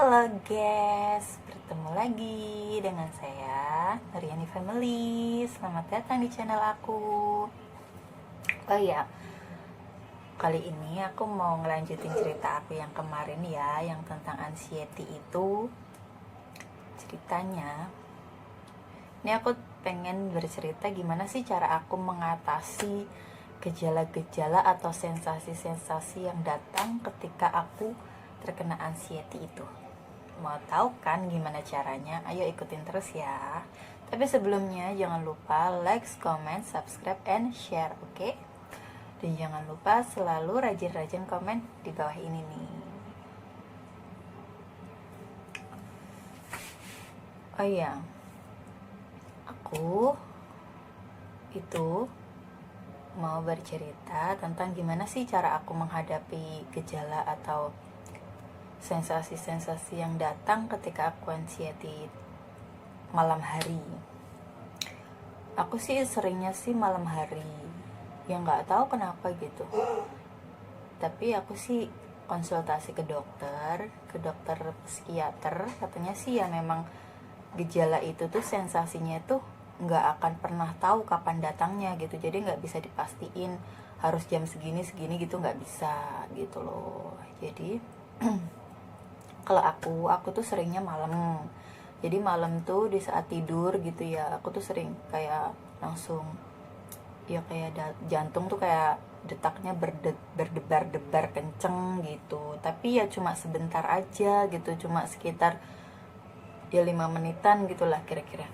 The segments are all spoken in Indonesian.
Halo guys, bertemu lagi dengan saya Nuriani Family. Selamat datang di channel aku. Oh iya, kali ini aku mau ngelanjutin cerita aku yang kemarin ya, yang tentang anxiety itu. Ceritanya, ini aku pengen bercerita gimana sih cara aku mengatasi gejala-gejala atau sensasi-sensasi yang datang ketika aku terkena anxiety itu. Mau tahu kan gimana caranya? Ayo ikutin terus ya. Tapi sebelumnya jangan lupa like, comment, subscribe, and share, oke? Dan jangan lupa selalu rajin-rajin komen di bawah ini nih. Oh iya, aku itu mau bercerita tentang gimana sih cara aku menghadapi gejala atau sensasi-sensasi yang datang ketika aku anxiety malam hari. Aku sih seringnya sih malam hari, ya nggak tahu kenapa gitu. Tapi aku sih konsultasi ke dokter psikiater, katanya sih ya memang gejala itu tuh sensasinya tuh nggak akan pernah tahu kapan datangnya gitu, jadi nggak bisa dipastiin harus jam segini gitu, nggak bisa gitu loh. Jadi kalau aku tuh seringnya malam. Jadi malam tuh di saat tidur gitu ya, aku tuh sering kayak langsung ya kayak jantung tuh kayak detaknya berdebar-debar kenceng gitu. Tapi ya cuma sebentar aja gitu, cuma sekitar ya 5 menitan gitulah kira-kira.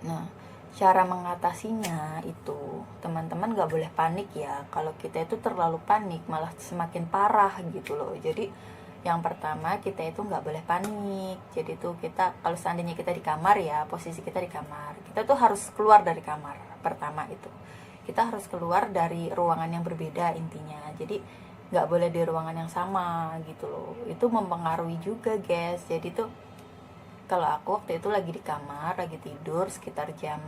Nah, cara mengatasinya itu teman-teman gak boleh panik ya. Kalau kita itu terlalu panik malah semakin parah gitu loh. Jadi yang pertama kita itu gak boleh panik. Jadi tuh kita kalau seandainya kita di kamar ya, posisi kita di kamar, kita tuh harus keluar dari kamar. Pertama itu kita harus keluar dari ruangan yang berbeda intinya. Jadi gak boleh di ruangan yang sama gitu loh. Itu mempengaruhi juga guys. Jadi tuh kalau aku waktu itu lagi di kamar, lagi tidur sekitar jam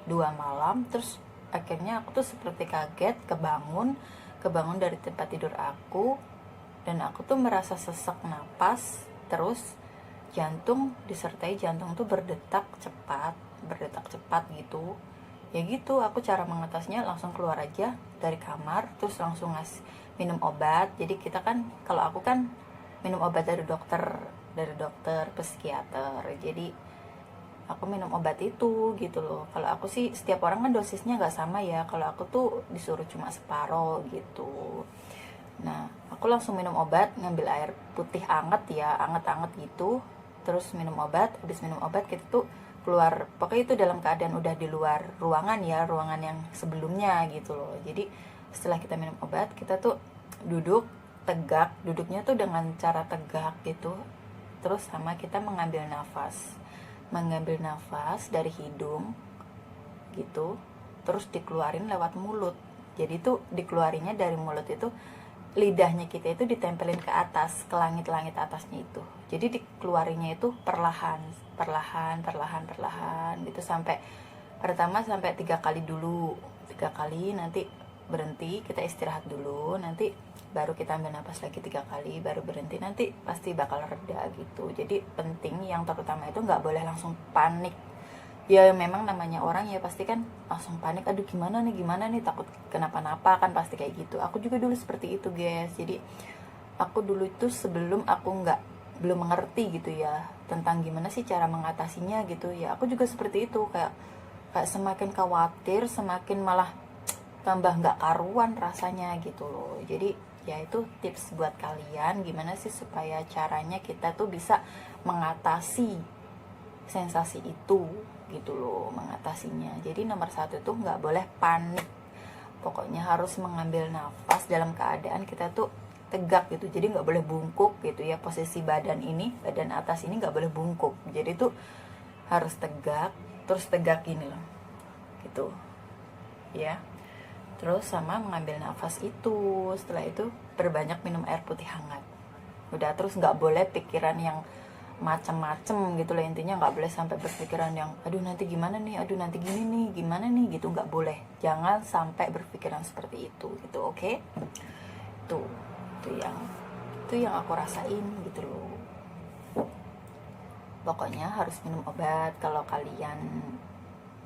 2 malam, terus akhirnya aku tuh seperti kaget, kebangun dari tempat tidur aku, dan aku tuh merasa sesak napas, terus disertai jantung tuh berdetak cepat gitu. Ya gitu, aku cara mengatasinya langsung keluar aja dari kamar, terus langsung minum obat. Jadi kita kan, kalau aku kan minum obat dari dokter psikiater. Jadi aku minum obat itu gitu loh. Kalau aku sih setiap orang kan dosisnya nggak sama ya. Kalau aku tuh disuruh cuma separoh gitu. Nah, aku langsung minum obat, ngambil air putih anget ya, anget-anget gitu. Terus minum obat, habis minum obat kita tuh keluar. Pokoknya itu dalam keadaan udah di luar ruangan ya, ruangan yang sebelumnya gitu loh. Jadi setelah kita minum obat, kita tuh duduknya tuh dengan cara tegak gitu. Terus sama kita mengambil nafas dari hidung gitu, terus dikeluarin lewat mulut. Jadi tuh dikeluarinnya dari mulut itu, lidahnya kita itu ditempelin ke atas, ke langit-langit atasnya itu. Jadi dikeluarinnya itu perlahan gitu, pertama sampai 3 kali dulu, 3 kali, nanti berhenti, kita istirahat dulu, nanti baru kita ambil napas lagi 3 kali, baru berhenti, nanti pasti bakal reda gitu. Jadi penting yang terutama itu nggak boleh langsung panik. Ya memang namanya orang ya pasti kan langsung panik, aduh gimana nih takut kenapa-napa kan, pasti kayak gitu. Aku juga dulu seperti itu guys. Jadi aku dulu itu sebelum aku belum mengerti gitu ya tentang gimana sih cara mengatasinya gitu ya, aku juga seperti itu, kayak semakin khawatir, semakin malah tambah nggak karuan rasanya gitu loh. Jadi ya itu tips buat kalian gimana sih supaya caranya kita tuh bisa mengatasi sensasi itu gitu loh, mengatasinya. Jadi nomor 1 tuh nggak boleh panik, pokoknya harus mengambil nafas dalam keadaan kita tuh tegak gitu. Jadi nggak boleh bungkuk gitu ya, posisi badan atas ini nggak boleh bungkuk, jadi tuh harus tegak, terus tegak gini loh gitu ya. Terus sama mengambil nafas itu, setelah itu berbanyak minum air putih hangat. Udah, terus nggak boleh pikiran yang macem-macem gitu loh, intinya nggak boleh sampai berpikiran yang aduh nanti gimana nih, aduh nanti gini nih, gimana nih gitu, nggak boleh, jangan sampai berpikiran seperti itu gitu, oke? Tuh, itu yang itu yang aku rasain gitu loh. Pokoknya harus minum obat. Kalau kalian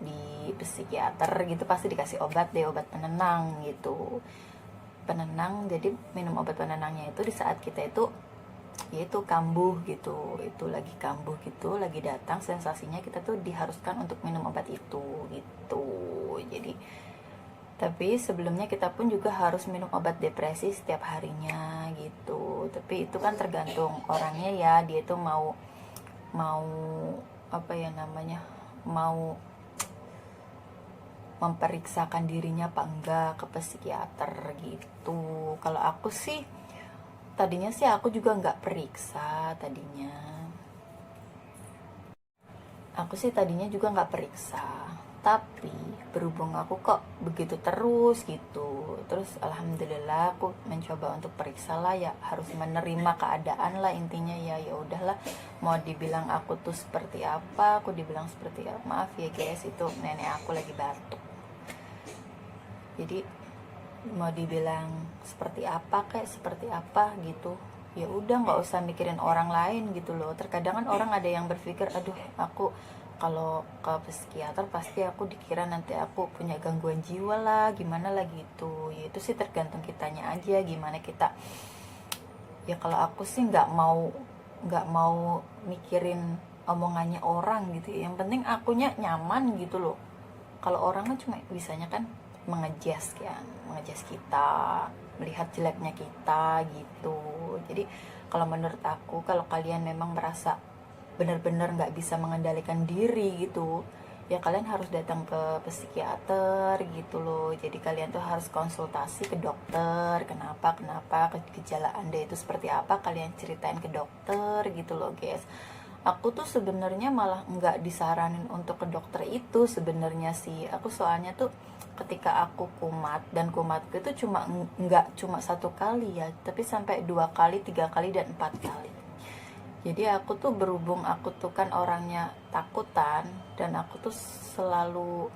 di psikiater gitu pasti dikasih obat deh, obat penenang gitu, penenang. Jadi minum obat penenangnya itu di saat kita itu yaitu kambuh gitu, itu lagi kambuh gitu, lagi datang sensasinya, kita tuh diharuskan untuk minum obat itu gitu. Jadi tapi sebelumnya kita pun juga harus minum obat depresi setiap harinya gitu. Tapi itu kan tergantung orangnya ya, dia tuh mau mau apa ya namanya, mau memperiksakan dirinya apa enggak ke psikiater gitu. Kalau aku sih tadinya sih aku juga nggak periksa tadinya. Aku sih tadinya juga nggak periksa. Tapi berhubung aku kok begitu terus gitu, terus alhamdulillah aku mencoba untuk periksa lah ya, harus menerima keadaan lah intinya ya. Ya udahlah, mau dibilang aku tuh seperti apa, aku dibilang seperti apa, maaf ya guys, itu nenek aku lagi batuk. Jadi mau dibilang seperti apa kayak seperti apa gitu, ya udah nggak usah mikirin orang lain gitu loh. Terkadang kan orang ada yang berpikir, aduh aku kalau ke psikiater pasti aku dikira nanti aku punya gangguan jiwa lah, gimana lah gitu. Ya itu sih tergantung kitanya aja gimana kita. Ya kalau aku sih nggak mau mikirin omongannya orang gitu ya. Yang penting akunya nyaman gitu loh. Kalau orang kan cuma bisanya kan mengejas kan, mengejas kita, melihat jeleknya kita gitu. Jadi kalau menurut aku, kalau kalian memang merasa benar-benar nggak bisa mengendalikan diri gitu, ya kalian harus datang ke psikiater gitu loh. Jadi kalian tuh harus konsultasi ke dokter, kenapa gejala anda itu seperti apa, kalian ceritain ke dokter gitu loh guys. Aku tuh sebenarnya malah nggak disaranin untuk ke dokter itu sebenarnya sih. Aku soalnya tuh ketika aku kumat, dan kumatku itu nggak cuma 1 kali ya, tapi sampai 2 kali, 3 kali, dan 4 kali. Jadi aku tuh berhubung aku tuh kan orangnya takutan, dan aku tuh selalu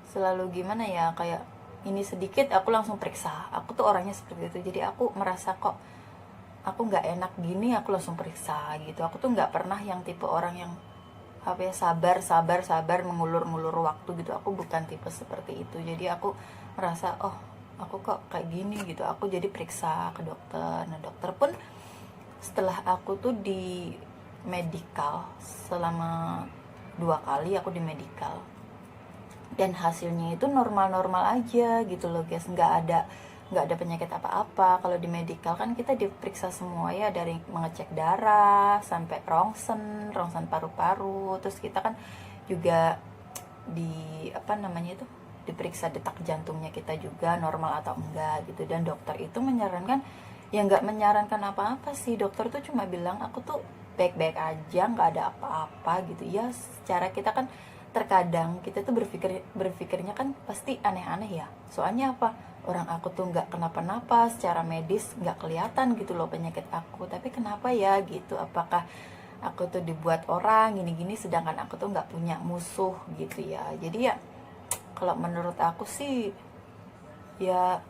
selalu gimana ya, kayak ini sedikit aku langsung periksa. Aku tuh orangnya seperti itu. Jadi aku merasa kok aku nggak enak gini, aku langsung periksa gitu. Aku tuh nggak pernah yang tipe orang yang apa ya, sabar mengulur waktu gitu. Aku bukan tipe seperti itu. Jadi aku merasa, oh aku kok kayak gini gitu, aku jadi periksa ke dokter. Nah dokter pun setelah aku tuh di medical selama 2 kali, aku di medical, dan hasilnya itu normal-normal aja gitu loh guys, nggak ada penyakit apa-apa. Kalau di medical kan kita diperiksa semua ya, dari mengecek darah sampai rongsen paru-paru, terus kita kan juga di apa namanya itu, diperiksa detak jantungnya kita juga normal atau enggak gitu. Dan dokter itu menyarankan, ya nggak menyarankan apa-apa sih, dokter tuh cuma bilang aku tuh baik-baik aja, nggak ada apa-apa gitu ya. Secara kita kan terkadang kita tuh berpikirnya kan pasti aneh-aneh ya. Soalnya apa, orang aku tuh nggak kenapa-napa, secara medis nggak kelihatan gitu loh penyakit aku, tapi kenapa ya gitu, apakah aku tuh dibuat orang gini-gini, sedangkan aku tuh nggak punya musuh gitu ya. Jadi ya kalau menurut aku sih ya,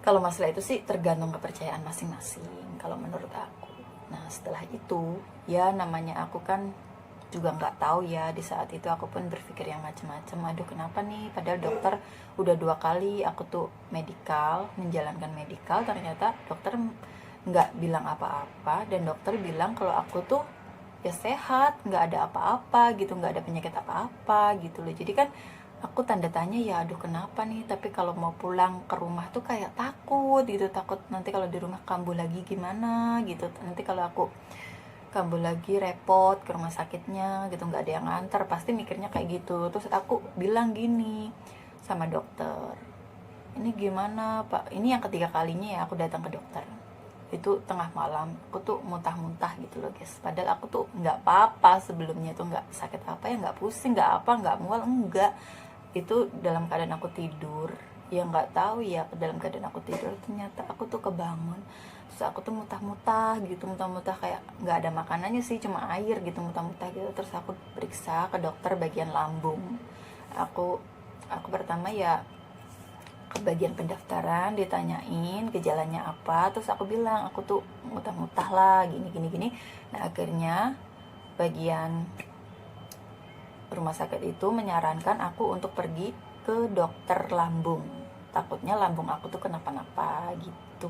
kalau masalah itu sih tergantung kepercayaan masing-masing kalau menurut aku. Nah setelah itu ya, namanya aku kan juga nggak tahu ya, di saat itu aku pun berpikir yang macam-macam. Aduh kenapa nih, padahal dokter udah 2 kali aku tuh medical, menjalankan medical, ternyata dokter nggak bilang apa-apa. Dan dokter bilang kalau aku tuh ya sehat, nggak ada apa-apa gitu, nggak ada penyakit apa-apa gitu loh. Jadi kan aku tanda tanya ya, aduh kenapa nih. Tapi kalau mau pulang ke rumah tuh kayak takut gitu, takut nanti kalau di rumah kambuh lagi gimana gitu, nanti kalau aku kambuh lagi repot ke rumah sakitnya gitu, nggak ada yang nganter, pasti mikirnya kayak gitu. Terus aku bilang gini sama dokter, ini gimana pak, ini yang ketiga kalinya ya aku datang ke dokter, itu tengah malam aku tuh muntah-muntah gitu loh guys. Padahal aku tuh nggak apa-apa sebelumnya, tuh nggak sakit apa ya, nggak pusing, nggak apa, nggak mual, enggak. Itu dalam keadaan aku tidur, ya nggak tahu ya, dalam keadaan aku tidur ternyata aku tuh kebangun, terus aku tuh muntah-muntah gitu, muntah-muntah kayak nggak ada makanannya sih, cuma air gitu, muntah-muntah gitu. Terus aku periksa ke dokter bagian lambung. Aku pertama ya ke bagian pendaftaran, ditanyain gejalanya apa, terus aku bilang aku tuh mutah-mutah lah, gini. Nah akhirnya bagian rumah sakit itu menyarankan aku untuk pergi ke dokter lambung, takutnya lambung aku tuh kenapa-napa gitu.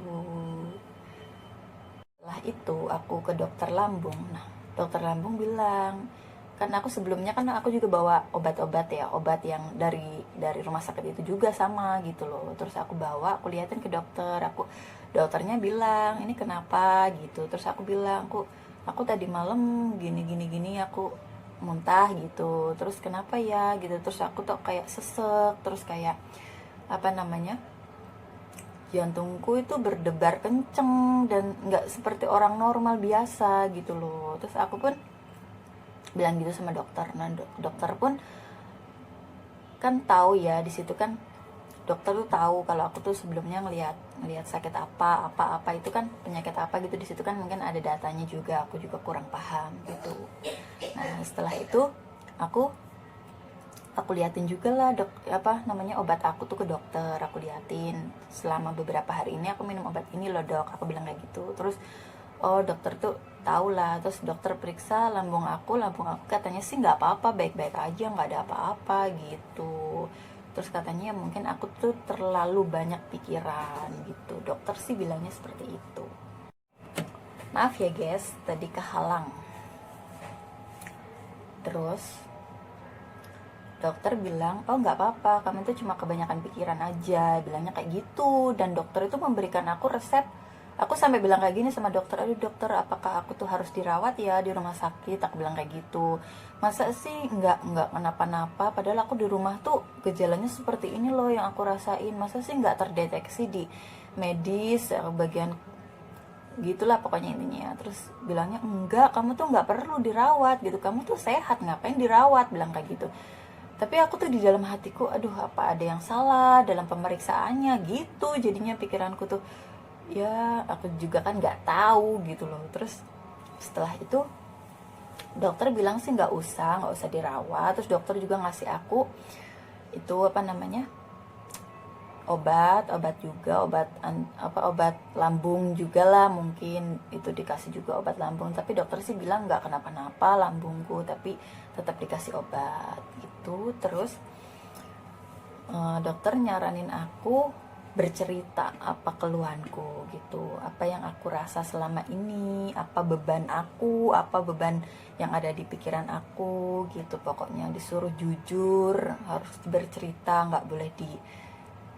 Setelah itu aku ke dokter lambung. Nah dokter lambung bilang, kan aku sebelumnya kan aku juga bawa obat-obat ya, obat yang dari rumah sakit itu juga sama gitu loh. Terus aku bawa, aku liatin ke dokter, dokternya bilang ini kenapa gitu. Terus aku bilang aku tadi malam gini aku muntah gitu. Terus kenapa ya gitu. Terus aku tuh kayak sesek, terus kayak apa namanya, jantungku itu berdebar kenceng dan nggak seperti orang normal biasa gitu loh. Terus aku pun bilang gitu sama dokter. Nah dokter pun kan tahu ya, di situ kan dokter tuh tahu kalau aku tuh sebelumnya ngelihat sakit apa itu kan penyakit apa gitu. Di situ kan mungkin ada datanya juga, aku juga kurang paham gitu. Nah setelah itu aku liatin juga lah obat aku tuh ke dokter. Aku liatin selama beberapa hari ini aku minum obat ini loh dok, aku bilang kayak gitu. Terus oh dokter tuh tahu lah. Terus dokter periksa lambung aku katanya sih nggak apa-apa, baik-baik aja, nggak ada apa-apa gitu. Terus katanya mungkin aku tuh terlalu banyak pikiran gitu, dokter sih bilangnya seperti itu. Maaf ya guys, tadi kehalang. Terus dokter bilang, oh nggak apa-apa, kamu tuh cuma kebanyakan pikiran aja, bilangnya kayak gitu. Dan dokter itu memberikan aku resep. Aku sampai bilang kayak gini sama dokter, aduh dokter, apakah aku tuh harus dirawat ya di rumah sakit? Aku bilang kayak gitu. Masa sih nggak kenapa-napa, padahal aku di rumah tuh gejalanya seperti ini loh yang aku rasain. Masa sih nggak terdeteksi di medis bagian gitulah pokoknya intinya. Terus bilangnya enggak, kamu tuh nggak perlu dirawat gitu, kamu tuh sehat, ngapain dirawat, bilang kayak gitu. Tapi aku tuh di dalam hatiku, aduh apa ada yang salah dalam pemeriksaannya gitu. Jadinya pikiranku tuh, ya aku juga kan nggak tahu gitu loh. Terus setelah itu dokter bilang sih nggak usah dirawat. Terus dokter juga ngasih aku itu apa namanya, obat juga, obat lambung juga lah, mungkin itu dikasih juga obat lambung. Tapi dokter sih bilang nggak kenapa-napa lambungku, tapi tetap dikasih obat gitu. Terus dokter nyaranin aku bercerita apa keluhanku gitu, apa yang aku rasa selama ini, apa beban yang ada di pikiran aku gitu. Pokoknya disuruh jujur, harus bercerita, nggak boleh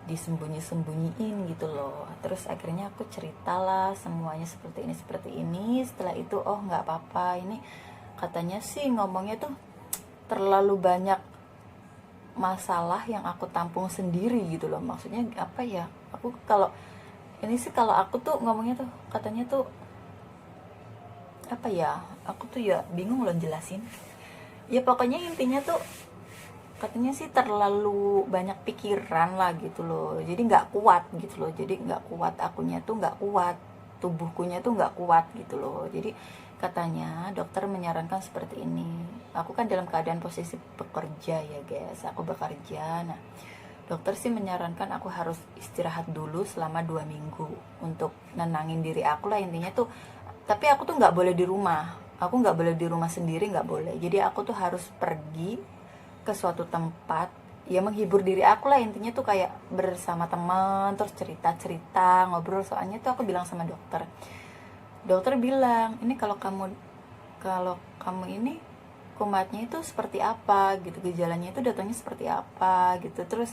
disembunyi-sembunyiin gitu loh. Terus akhirnya aku ceritalah semuanya seperti ini. Setelah itu oh nggak apa-apa, ini katanya sih ngomongnya tuh terlalu banyak masalah yang aku tampung sendiri gitu loh. Maksudnya apa ya, aku kalau aku tuh ngomongnya tuh katanya tuh apa ya, aku tuh ya bingung loh jelasin. Ya pokoknya intinya tuh katanya sih terlalu banyak pikiran lah gitu loh, jadi nggak kuat gitu loh. Jadi nggak kuat, akunya tuh nggak kuat, tubuhkunya tuh nggak kuat gitu loh. Jadi katanya dokter menyarankan seperti ini. Aku kan dalam keadaan posisi bekerja ya guys, aku bekerja. Nah dokter sih menyarankan aku harus istirahat dulu selama 2 minggu untuk nenangin diri aku lah intinya tuh. Tapi aku tuh nggak boleh di rumah, aku nggak boleh di rumah sendiri, nggak boleh. Jadi aku tuh harus pergi ke suatu tempat ya, menghibur diri aku lah intinya tuh, kayak bersama teman, terus cerita ngobrol. Soalnya tuh aku bilang sama dokter bilang ini kalau kamu ini kumatnya itu seperti apa gitu, gejalanya itu datangnya seperti apa gitu. Terus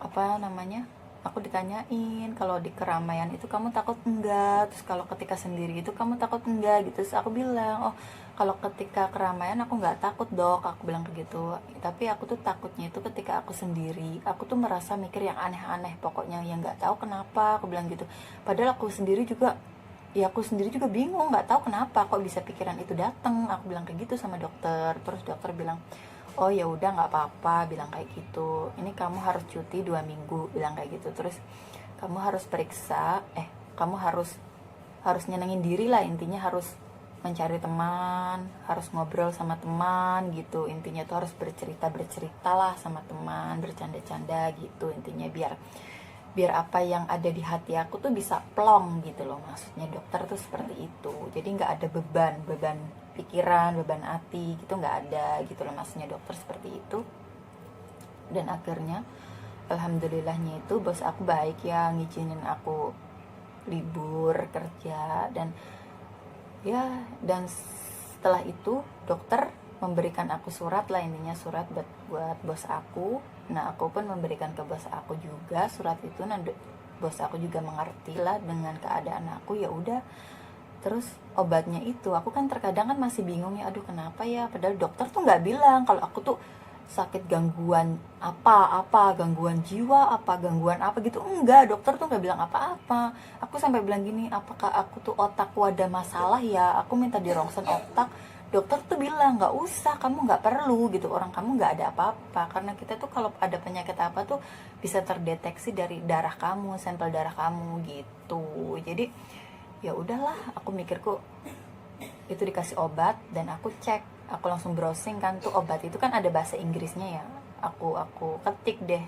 apa namanya, aku ditanyain kalau di keramaian itu kamu takut enggak, terus kalau ketika sendiri itu kamu takut enggak gitu. Terus aku bilang, oh kalau ketika keramaian aku nggak takut dok, aku bilang kayak gitu. Tapi aku tuh takutnya itu ketika aku sendiri, aku tuh merasa mikir yang aneh-aneh pokoknya, yang nggak tahu kenapa, aku bilang gitu. Padahal aku sendiri juga bingung, nggak tahu kenapa kok bisa pikiran itu datang, aku bilang kayak gitu sama dokter. Terus dokter bilang, oh ya udah nggak apa-apa, bilang kayak gitu, ini kamu harus cuti 2 minggu, bilang kayak gitu. Terus kamu harus periksa, kamu harus nyenengin diri lah intinya, harus mencari teman, harus ngobrol sama teman gitu. Intinya tuh harus bercerita lah sama teman, bercanda-canda gitu intinya, biar apa yang ada di hati aku tuh bisa plong gitu loh. Maksudnya dokter tuh seperti itu. Jadi nggak ada beban pikiran, beban hati gitu, nggak ada gitu loh, maksudnya dokter seperti itu. Dan akhirnya alhamdulillahnya itu bos aku baik ya, ngizinin aku libur kerja. Dan setelah itu dokter memberikan aku surat lah, intinya surat buat bos aku. Nah aku pun memberikan ke bos aku juga surat itu. Nah bos aku juga mengerti lah dengan keadaan aku. Ya udah, terus obatnya itu aku kan terkadang kan masih bingung ya, aduh kenapa ya, padahal dokter tuh nggak bilang kalau aku tuh sakit gangguan apa gangguan jiwa apa gangguan apa gitu, enggak, dokter tuh nggak bilang apa-apa. Aku sampai bilang gini, apakah aku tuh otakku ada masalah ya, aku minta dirongsen otak. Dokter tuh bilang nggak usah, kamu nggak perlu gitu, orang kamu nggak ada apa-apa. Karena kita tuh kalau ada penyakit apa tuh bisa terdeteksi dari darah kamu, sampel darah kamu gitu. Jadi ya udahlah, aku mikirku itu dikasih obat. Dan aku cek, aku langsung browsing kan tuh obat itu kan ada bahasa Inggrisnya ya, aku ketik deh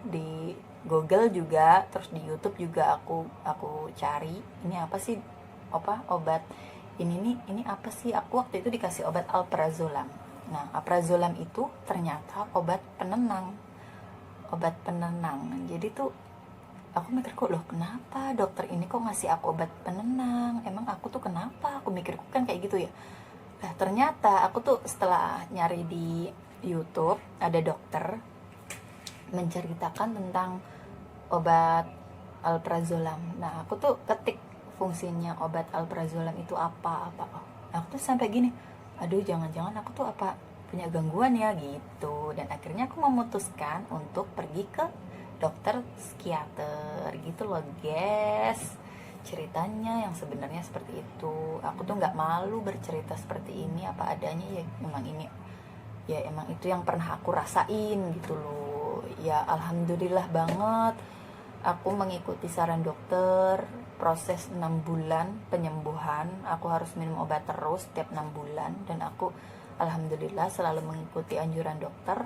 di Google juga, terus di YouTube juga aku cari ini apa sih, obat ini apa sih. Aku waktu itu dikasih obat alprazolam. Nah alprazolam itu ternyata obat penenang. Jadi tuh aku mikir, kok loh kenapa dokter ini kok ngasih aku obat penenang, emang aku tuh kenapa, aku mikirku kan kayak gitu ya. Nah ternyata aku tuh setelah nyari di YouTube, ada dokter menceritakan tentang obat alprazolam. Nah aku tuh ketik fungsinya obat alprazolam itu apa. Aku tuh sampai gini, aduh jangan-jangan aku tuh apa punya gangguan ya gitu. Dan akhirnya aku memutuskan untuk pergi ke dokter psikiater gitu loh guys. Ceritanya yang sebenarnya seperti itu. Aku tuh nggak malu bercerita seperti ini apa adanya ya, emang itu yang pernah aku rasain gitu loh. Ya alhamdulillah banget aku mengikuti saran dokter. Proses 6 bulan penyembuhan, aku harus minum obat terus setiap 6 bulan. Dan aku alhamdulillah selalu mengikuti anjuran dokter,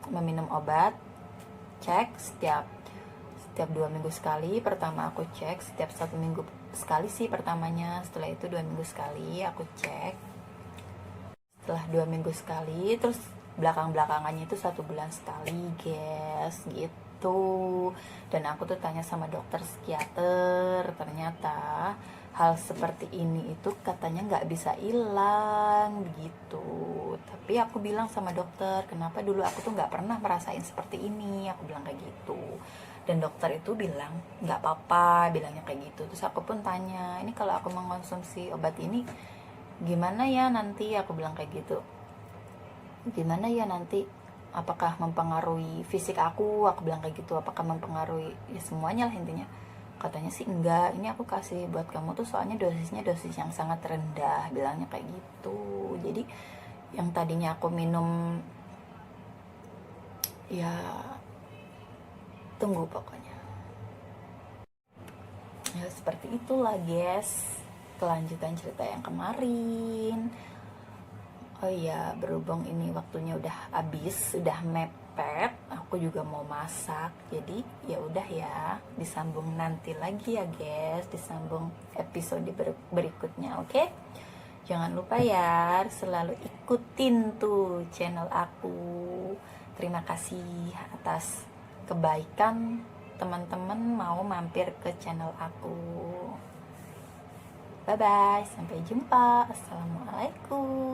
meminum obat, cek setiap 2 minggu sekali. Pertama aku cek setiap 1 minggu sekali sih pertamanya, setelah itu 2 minggu sekali aku cek, setelah 2 minggu sekali, terus belakang-belakangannya itu 1 bulan sekali guys gitu. Dan aku tuh tanya sama dokter psikiater, ternyata hal seperti ini itu katanya nggak bisa hilang begitu. Tapi aku bilang sama dokter, kenapa dulu aku tuh nggak pernah merasain seperti ini, aku bilang kayak gitu. Dan dokter itu bilang nggak apa-apa, bilangnya kayak gitu. Terus aku pun tanya, ini kalau aku mengkonsumsi obat ini gimana ya nanti, aku bilang kayak gitu, gimana ya nanti, apakah mempengaruhi fisik aku bilang kayak gitu, apakah mempengaruhi ya semuanya lah intinya. Katanya sih enggak, ini aku kasih buat kamu tuh soalnya dosisnya dosis yang sangat rendah, bilangnya kayak gitu. Jadi yang tadinya aku minum ya tunggu pokoknya ya seperti itulah guys kelanjutan cerita yang kemarin. Oh iya, berhubung ini waktunya udah habis, udah mepet, aku juga mau masak. Jadi ya udah ya, disambung nanti lagi ya guys, disambung episode berikutnya, oke? Jangan lupa ya, selalu ikutin tuh channel aku. Terima kasih atas kebaikan teman-teman mau mampir ke channel aku. Bye bye, sampai jumpa. Assalamualaikum.